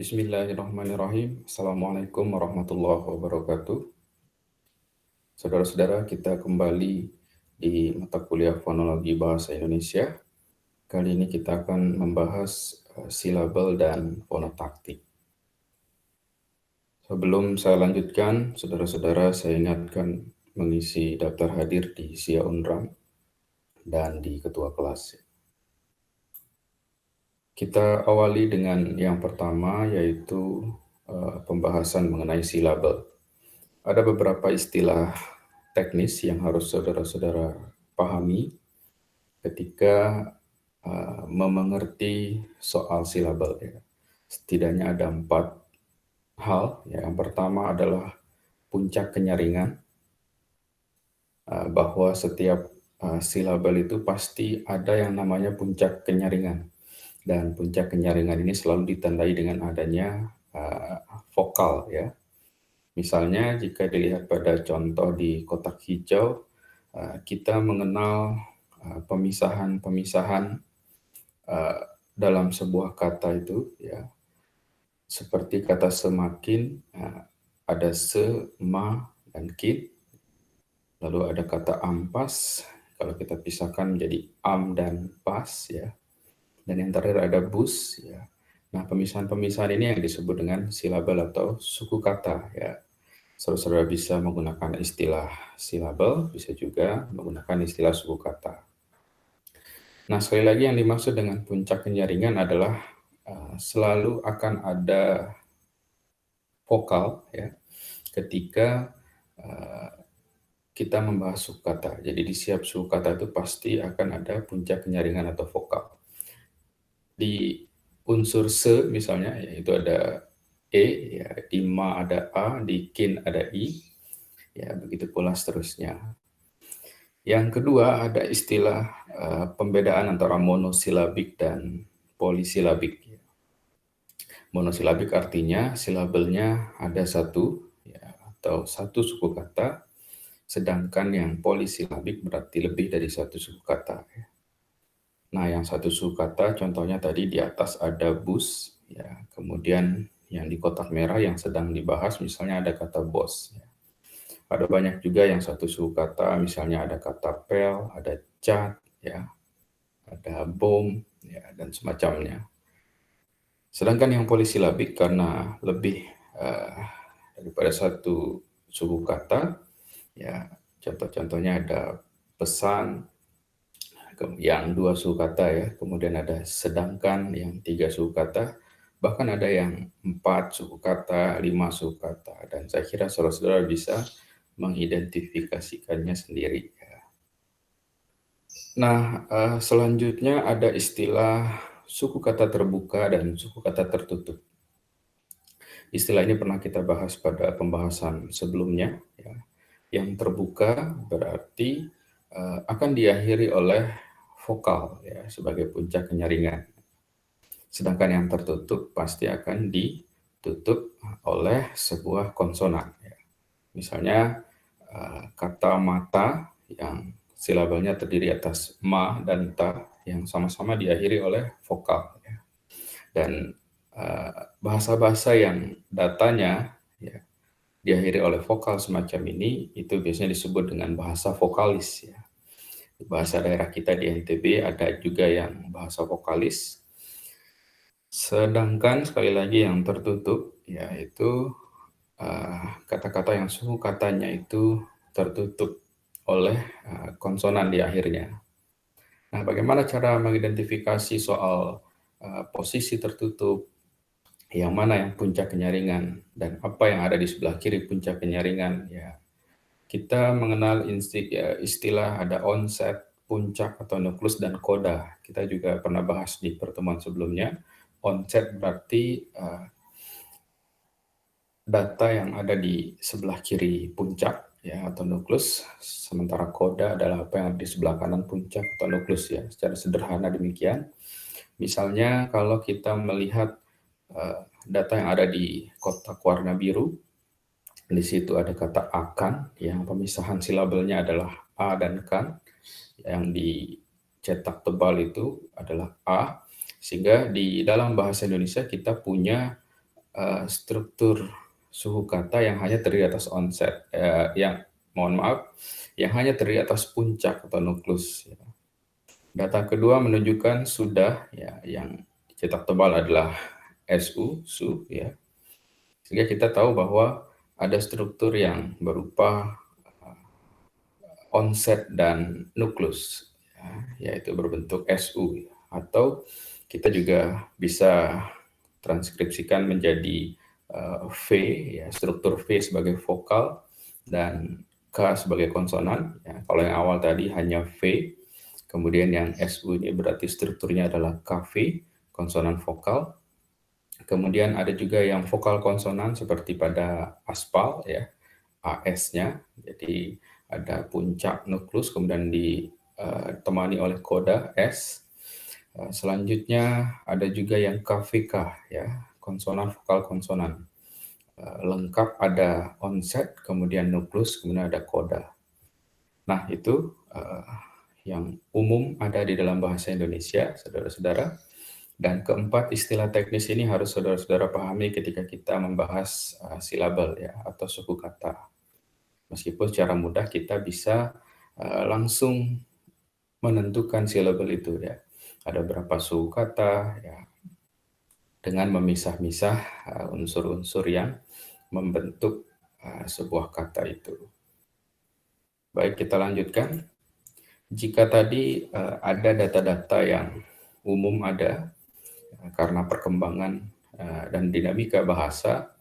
Bismillahirrahmanirrahim. Assalamualaikum warahmatullahi wabarakatuh. Saudara-saudara, kita kembali di mata kuliah Fonologi Bahasa Indonesia. Kali ini kita akan membahas silabel dan fonotaktik. Sebelum saya lanjutkan, saudara-saudara, saya ingatkan mengisi daftar hadir di SIA Unram dan di ketua kelas. Kita awali dengan yang pertama, yaitu pembahasan mengenai silabel. Ada beberapa istilah teknis yang harus saudara-saudara pahami ketika memengerti soal silabel. Ya. Setidaknya ada 4 hal. Ya. Yang pertama adalah puncak kenyaringan, bahwa setiap silabel itu pasti ada yang namanya puncak kenyaringan. Dan puncak kenyaringan ini selalu ditandai dengan adanya vokal, ya. Misalnya jika dilihat pada contoh di kotak hijau, kita mengenal pemisahan-pemisahan dalam sebuah kata itu, ya. Seperti kata semakin, ada se, ma, dan kin. Lalu ada kata ampas, kalau kita pisahkan menjadi am dan pas, ya. Dan yang terakhir ada bus, ya. Nah, pemisahan-pemisahan ini yang disebut dengan silabel atau suku kata, ya. Saudara-saudara bisa menggunakan istilah silabel, bisa juga menggunakan istilah suku kata. Nah, sekali lagi yang dimaksud dengan puncak kenyaringan adalah selalu akan ada vokal, ya, ketika kita membahas suku kata. Jadi di setiap suku kata itu pasti akan ada puncak kenyaringan atau vokal. Di unsur se misalnya, yaitu ada e, ya, di ma ada a, di kin ada i, ya begitu pula seterusnya. Yang kedua ada istilah pembedaan antara monosilabik dan polisilabik. Monosilabik artinya silabelnya ada satu, ya, atau satu suku kata, sedangkan yang polisilabik berarti lebih dari satu suku kata. Nah, yang satu suku kata contohnya tadi di atas ada bus, ya, kemudian yang di kotak merah yang sedang dibahas misalnya ada kata bos. Ya. Ada banyak juga yang satu suku kata, misalnya ada kata pel, ada cat, ya, ada bom, ya, dan semacamnya. Sedangkan yang polisilabik karena lebih daripada satu suku kata, ya, contoh-contohnya ada pesan, yang 2 suku kata, ya, kemudian ada sedangkan yang 3 suku kata, bahkan ada yang 4 suku kata, 5 suku kata, dan saya kira saudara-saudara bisa mengidentifikasikannya sendiri. Nah, selanjutnya ada istilah suku kata terbuka dan suku kata tertutup. Istilah ini pernah kita bahas pada pembahasan sebelumnya. Ya. Yang terbuka berarti akan diakhiri oleh vokal, ya, sebagai puncak kenyaringan. Sedangkan yang tertutup pasti akan ditutup oleh sebuah konsonan. Ya. Misalnya kata mata yang silabelnya terdiri atas ma dan ta yang sama-sama diakhiri oleh vokal. Ya. Dan bahasa-bahasa yang datanya, ya, diakhiri oleh vokal semacam ini, itu biasanya disebut dengan bahasa vokalis. Ya. Bahasa daerah kita di NTB ada juga yang bahasa vokalis. Sedangkan sekali lagi yang tertutup, yaitu kata-kata yang suku katanya itu tertutup oleh konsonan di akhirnya. Nah, bagaimana cara mengidentifikasi soal posisi tertutup, yang mana yang puncak kenyaringan, dan apa yang ada di sebelah kiri puncak kenyaringan? Ya, kita mengenal istilah ada onset, puncak atau nuklus, dan koda. Kita juga pernah bahas di pertemuan sebelumnya. Onset berarti data yang ada di sebelah kiri puncak, ya, atau nuklus, sementara koda adalah apa yang ada di sebelah kanan puncak atau nuklus, ya, secara sederhana demikian. Misalnya kalau kita melihat data yang ada di kotak warna biru, di situ ada kata akan, yang pemisahan silabelnya adalah a dan kan, yang dicetak tebal itu adalah a, sehingga di dalam bahasa Indonesia kita punya struktur suku kata yang hanya terdiri atas onset, yang mohon maaf, yang hanya terdiri atas puncak atau nuklus, ya. Data kedua menunjukkan sudah, ya, yang dicetak tebal adalah SU, ya. Sehingga kita tahu bahwa ada struktur yang berupa onset dan nuklus, ya, yaitu berbentuk SU, ya. Atau kita juga bisa transkripsikan menjadi V, ya, struktur V sebagai vokal dan K sebagai konsonan. Ya. Kalau yang awal tadi hanya V, kemudian yang SU ini berarti strukturnya adalah KV, konsonan vokal. Kemudian ada juga yang vokal konsonan seperti pada aspal, ya, AS-nya. Jadi ada puncak nuklus kemudian ditemani oleh koda S. Selanjutnya ada juga yang KVK, ya, konsonan vokal konsonan. Lengkap ada onset, kemudian nuklus, kemudian ada koda. Nah, itu yang umum ada di dalam bahasa Indonesia, saudara-saudara. Dan keempat, istilah teknis ini harus saudara-saudara pahami ketika kita membahas silabel, ya, atau suku kata. Meskipun secara mudah kita bisa langsung menentukan silabel itu, ya. Ada berapa suku kata, ya, dengan memisah-misah unsur-unsur yang membentuk sebuah kata itu. Baik, kita lanjutkan. Jika tadi ada data-data yang umum ada, karena perkembangan dan dinamika bahasa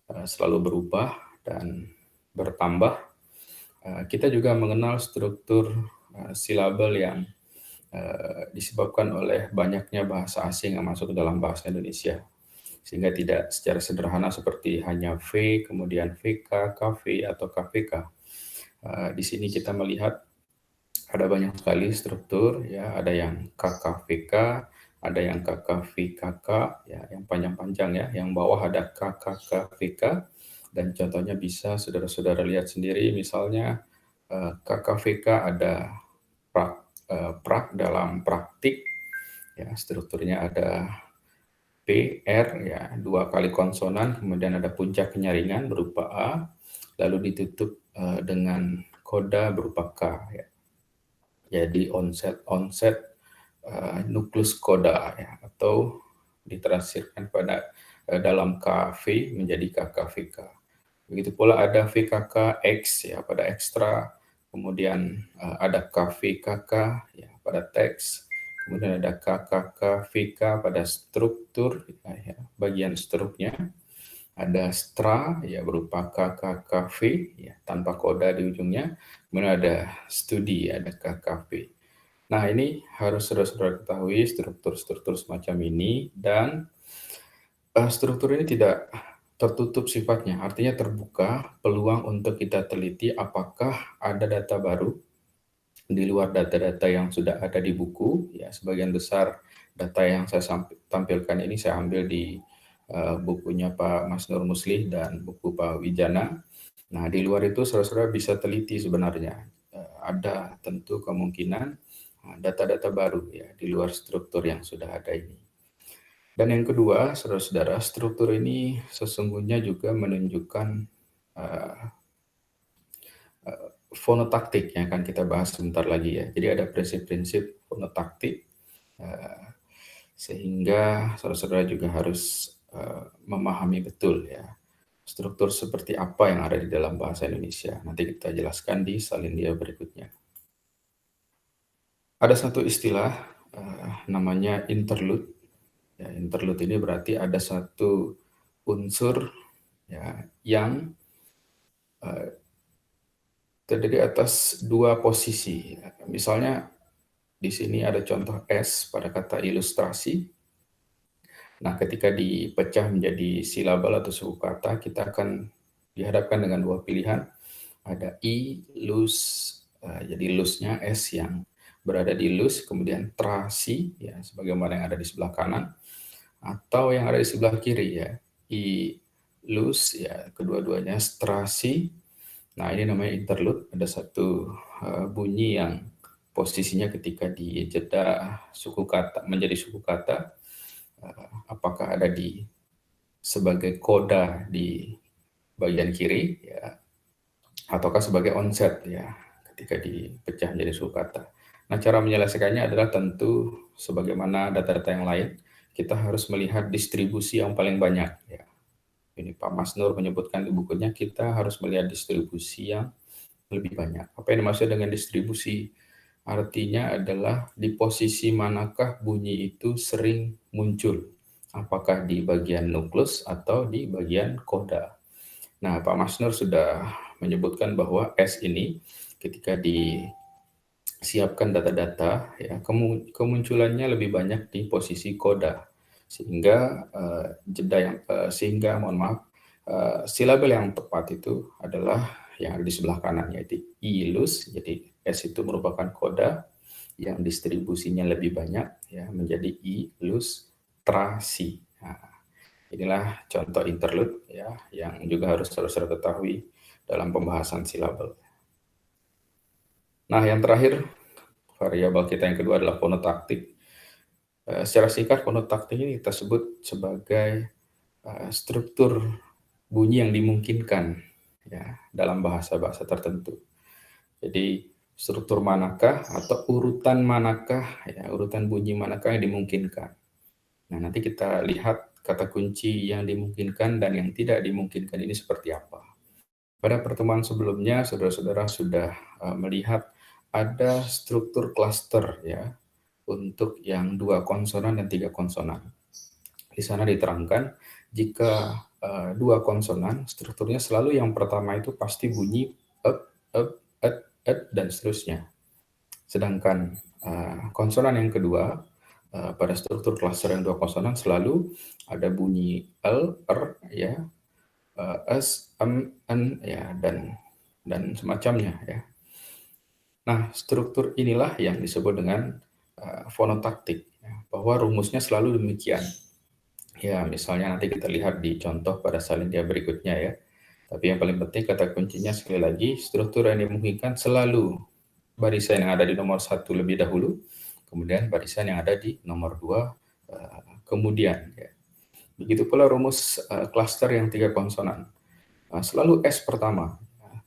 selalu berubah dan bertambah, kita juga mengenal struktur silabel yang disebabkan oleh banyaknya bahasa asing yang masuk ke dalam bahasa Indonesia. Sehingga tidak secara sederhana seperti hanya V, kemudian VK, KV, atau KVK. Di sini kita melihat ada banyak sekali struktur, ya, ada yang KKVK, ada yang KKVKK, ya, yang panjang-panjang, ya, yang bawah ada KKKVK, dan contohnya bisa saudara-saudara lihat sendiri, misalnya KKVK ada prak dalam praktik, ya, strukturnya ada P, R, ya, dua kali konsonan, kemudian ada puncak kenyaringan berupa A, lalu ditutup dengan koda berupa K, ya. Jadi onset nuklus koda, ya, atau ditranslasikan pada dalam KV menjadi KKVK. Begitu pula ada VKK X, ya, pada ekstra, kemudian ada KVKK, ya, pada teks, kemudian ada KKKVK pada struktur, ya, bagian struknya, ada stra, ya, berupa KKKV, ya, tanpa koda di ujungnya, kemudian ada studi, ya, ada KKV. Nah, ini harus saudara-saudara ketahui struktur-struktur semacam ini, dan struktur ini tidak tertutup sifatnya, artinya terbuka peluang untuk kita teliti apakah ada data baru di luar data-data yang sudah ada di buku. Ya, sebagian besar data yang saya tampilkan ini saya ambil di bukunya Pak Mas Nur Muslih dan buku Pak Wijana. Nah, di luar itu saudara-saudara bisa teliti sebenarnya. Ada tentu kemungkinan data-data baru, ya, di luar struktur yang sudah ada ini. Dan yang kedua, saudara-saudara, struktur ini sesungguhnya juga menunjukkan fonotaktik yang akan kita bahas sebentar lagi, ya. Jadi ada prinsip-prinsip fonotaktik, sehingga saudara-saudara juga harus memahami betul, ya, struktur seperti apa yang ada di dalam bahasa Indonesia. Nanti kita jelaskan di salindia berikutnya. Ada satu istilah namanya interlude. Ya, interlude ini berarti ada satu unsur, ya, yang terdiri atas dua posisi. Misalnya di sini ada contoh S pada kata ilustrasi. Nah, ketika dipecah menjadi silabel atau suku kata, kita akan dihadapkan dengan dua pilihan. Ada I, lus, jadi lusnya S yang berada di lus, kemudian trasi, ya, sebagaimana yang ada di sebelah kanan, atau yang ada di sebelah kiri, ya, I, lus, ya, kedua-duanya strasi. Nah, ini namanya interlude. Ada satu bunyi yang posisinya ketika di jeda suku kata menjadi suku kata, apakah ada di sebagai koda di bagian kiri, ya, ataukah sebagai onset, ya, ketika dipecah menjadi suku kata. Nah, cara menyelesaikannya adalah tentu sebagaimana data-data yang lain, kita harus melihat distribusi yang paling banyak, ya. Ini Pak Masnur menyebutkan di bukunya, kita harus melihat distribusi yang lebih banyak. Apa yang dimaksud dengan distribusi? Artinya adalah di posisi manakah bunyi itu sering muncul. Apakah di bagian nuklus atau di bagian koda. Nah, Pak Masnur sudah menyebutkan bahwa S ini ketika disiapkan data-data, ya, kemunculannya lebih banyak di posisi koda. Sehingga sehingga mohon maaf, silabel yang tepat itu adalah yang ada di sebelah kanan, yaitu ilus. Jadi S itu merupakan koda yang distribusinya lebih banyak, ya, menjadi ilustrasi. Nah, inilah contoh interlude, ya, yang juga harus saudara ketahui dalam pembahasan silabel. Nah, yang terakhir, variabel kita yang kedua adalah fonotaktik. Secara singkat, fonotaktik ini kita sebut sebagai struktur bunyi yang dimungkinkan, ya, dalam bahasa-bahasa tertentu. Jadi struktur manakah atau urutan manakah, ya, urutan bunyi manakah yang dimungkinkan. Nah, nanti kita lihat kata kunci yang dimungkinkan dan yang tidak dimungkinkan ini seperti apa. Pada pertemuan sebelumnya, saudara-saudara sudah melihat ada struktur klaster, ya, untuk yang 2 konsonan dan 3 konsonan. Di sana diterangkan jika 2 konsonan, strukturnya selalu yang pertama itu pasti bunyi dan seterusnya. Sedangkan konsonan yang kedua, pada struktur klaster yang 2 konsonan selalu ada bunyi L, R, ya, S, N, ya, dan semacamnya, ya. Nah, struktur inilah yang disebut dengan fonotaktik, ya, bahwa rumusnya selalu demikian. Ya, misalnya nanti kita lihat di contoh pada salindia berikutnya, ya. Tapi yang paling penting kata kuncinya sekali lagi, struktur yang dimungkinkan selalu barisan yang ada di nomor 1 lebih dahulu, kemudian barisan yang ada di nomor 2 kemudian, ya. Begitu pula rumus klaster yang 3 konsonan. Selalu S pertama.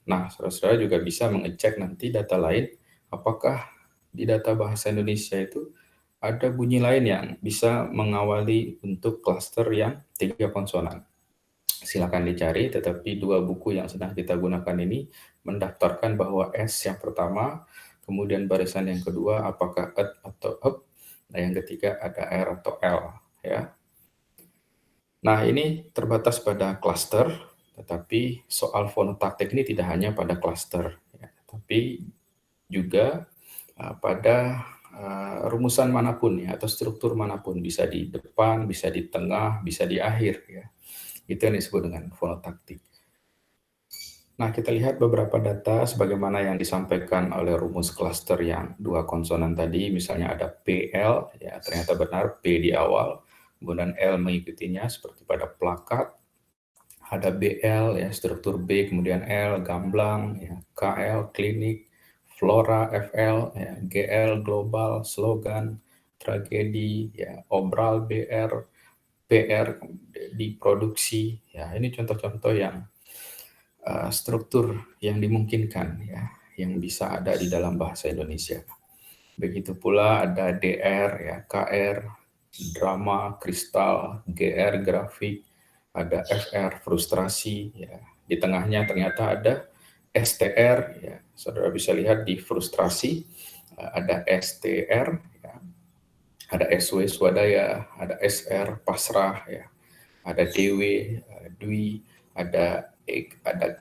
Nah, saudara-saudara juga bisa mengecek nanti data lain, apakah di data bahasa Indonesia itu ada bunyi lain yang bisa mengawali untuk klaster yang 3 konsonan. Silakan dicari, tetapi 2 buku yang sedang kita gunakan ini mendaftarkan bahwa S yang pertama, kemudian barisan yang kedua apakah et atau ep, nah yang ketiga ada R atau L, ya. Nah, ini terbatas pada klaster, tetapi soal fonotaktik ini tidak hanya pada klaster, ya, tapi juga pada rumusan manapun, ya, atau struktur manapun, bisa di depan, bisa di tengah, bisa di akhir, ya. Itu yang disebut dengan fonotaktik. Nah, kita lihat beberapa data sebagaimana yang disampaikan oleh rumus klaster yang 2 konsonan tadi, misalnya ada PL, ya, ternyata benar P di awal, kemudian L mengikutinya seperti pada plakat. Ada BL, ya, struktur B, kemudian L, gamblang, ya, KL, klinik, flora, FL, ya, GL, global, slogan, tragedi, ya, obral, BR, PR, diproduksi. Ya, ini contoh-contoh yang struktur yang dimungkinkan, ya, yang bisa ada di dalam bahasa Indonesia. Begitu pula ada DR, ya, KR, drama, kristal, GR, grafik, ada FR, frustrasi, ya. Di tengahnya ternyata ada STR, ya. Saudara bisa lihat di frustrasi ada STR, ya. Ada SW swadaya, ada SR pasrah, ya. Ada DW, Dwi, ada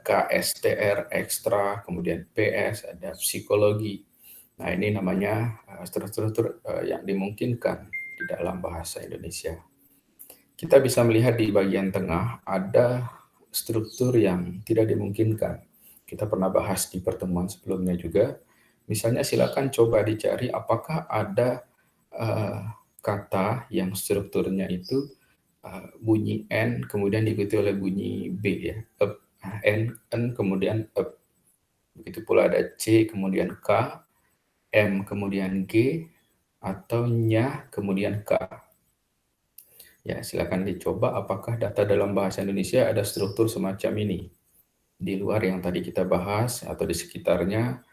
KSTR ekstra, kemudian PS, ada psikologi. Nah, ini namanya struktur-struktur yang dimungkinkan di dalam bahasa Indonesia. Kita bisa melihat di bagian tengah ada struktur yang tidak dimungkinkan. Kita pernah bahas di pertemuan sebelumnya juga. Misalnya silakan coba dicari apakah ada kata yang strukturnya itu bunyi N kemudian diikuti oleh bunyi B, ya, N kemudian up. Begitu pula ada C kemudian K, M kemudian G, atau nya kemudian K. Ya, silakan dicoba apakah data dalam bahasa Indonesia ada struktur semacam ini. Di luar yang tadi kita bahas atau di sekitarnya,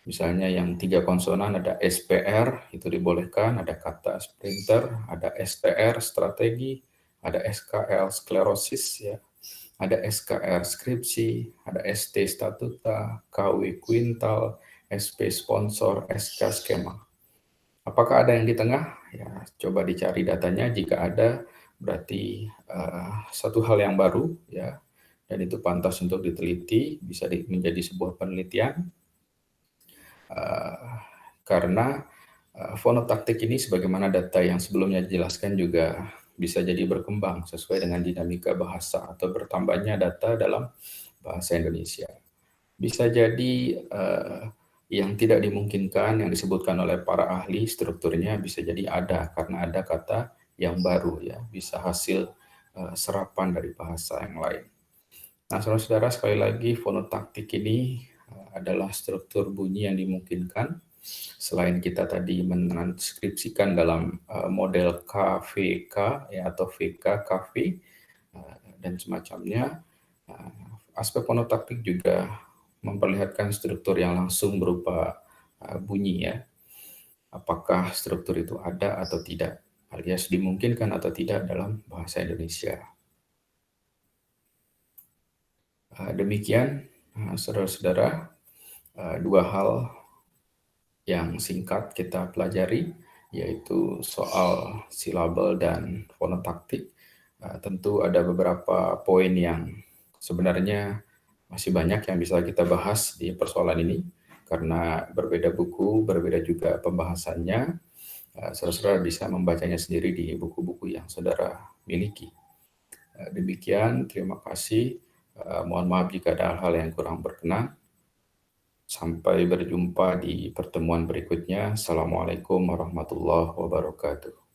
misalnya yang 3 konsonan ada SPR, itu dibolehkan, ada kata sprinter, ada STR, strategi, ada SKL, sklerosis, ya, ada SKR, skripsi, ada ST, statuta, KW, kuintal, SP, sponsor, SK, skema. Apakah ada yang di tengah? Ya, coba dicari datanya. Jika ada, berarti satu hal yang baru, ya, dan itu pantas untuk diteliti, bisa menjadi sebuah penelitian. Karena fonotaktik ini sebagaimana data yang sebelumnya dijelaskan juga bisa jadi berkembang sesuai dengan dinamika bahasa atau bertambahnya data dalam bahasa Indonesia. Bisa jadi yang tidak dimungkinkan yang disebutkan oleh para ahli strukturnya bisa jadi ada karena ada kata yang baru, ya, bisa hasil serapan dari bahasa yang lain. Nah, saudara-saudara, sekali lagi fonotaktik ini adalah struktur bunyi yang dimungkinkan. Selain kita tadi mentranskripsikan dalam model KVK, ya, atau VK, KV, dan semacamnya, aspek fonotaktik juga memperlihatkan struktur yang langsung berupa bunyi, ya. Apakah struktur itu ada atau tidak, alias dimungkinkan atau tidak dalam bahasa Indonesia. Demikian, saudara-saudara, dua hal yang singkat kita pelajari, yaitu soal silabel dan fonotaktik. Tentu ada beberapa poin yang sebenarnya masih banyak yang bisa kita bahas di persoalan ini, karena berbeda buku, berbeda juga pembahasannya. Saudara-saudara bisa membacanya sendiri di buku-buku yang saudara miliki. Demikian, terima kasih. Mohon maaf jika ada hal-hal yang kurang berkenan. Sampai berjumpa di pertemuan berikutnya. Assalamualaikum warahmatullahi wabarakatuh.